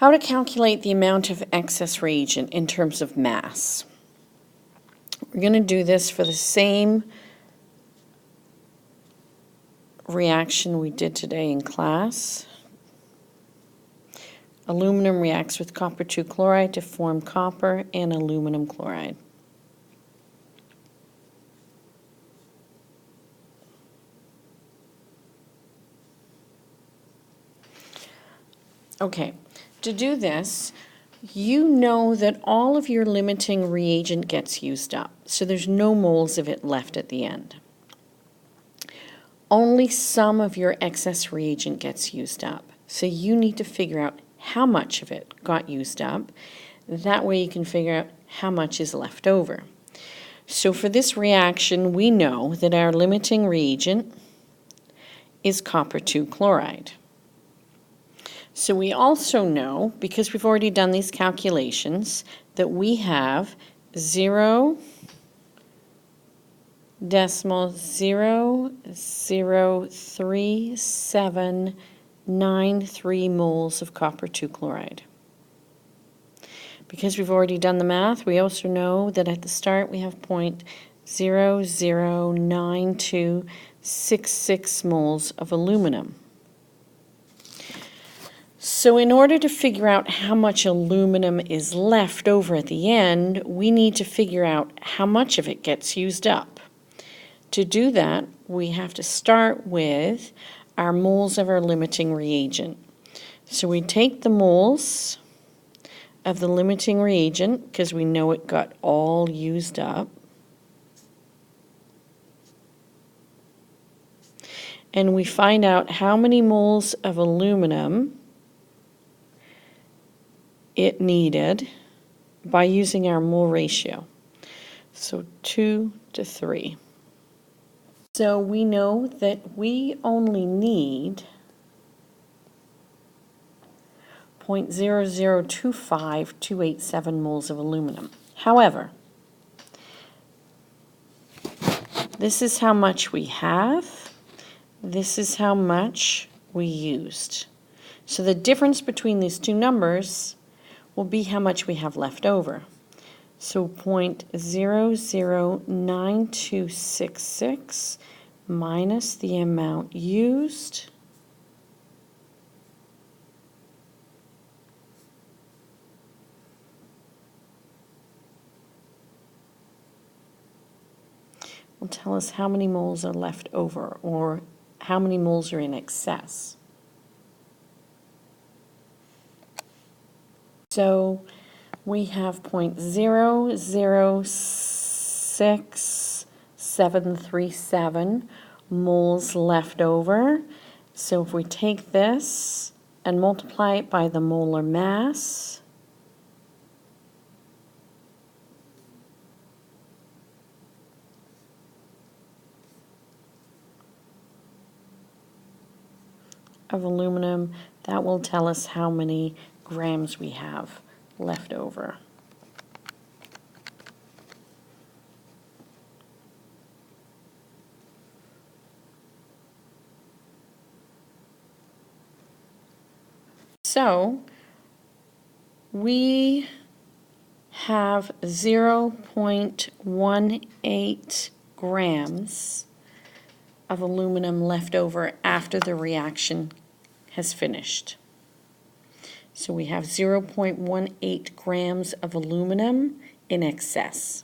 How to calculate the amount of excess reagent in terms of mass. We're going to do this for the same reaction we did today in class. Aluminum reacts with copper 2 chloride to form copper and aluminum chloride. Okay, to do this, you know that all of your limiting reagent gets used up, so there's no moles of it left at the end. Only some of your excess reagent gets used up, so you need to figure out how much of it got used up. That way you can figure out how much is left over. So for this reaction, we know that our limiting reagent is copper 2 chloride. So we also know, because we've already done these calculations, that we have 0.003793 moles of copper 2 chloride. Because we've already done the math, we also know that at the start we have 0.009266 moles of aluminum. So in order to figure out how much aluminum is left over at the end, we need to figure out how much of it gets used up. To do that, we have to start with our moles of our limiting reagent. So we take the moles of the limiting reagent, because we know it got all used up, and we find out how many moles of aluminum it needed by using our mole ratio. So 2 to 3. So we know that we only need 0.0025287 moles of aluminum. However, this is how much we have, this is how much we used. So the difference between these two numbers will be how much we have left over. So 0.009266 minus the amount used will tell us how many moles are left over, or how many moles are in excess. So we have 0.006737 moles left over. So if we take this and multiply it by the molar mass, of aluminum, that will tell us how many grams we have left over. So we have 0.18 grams of aluminum left over after the reaction has finished. So we have 0.18 grams of aluminum in excess.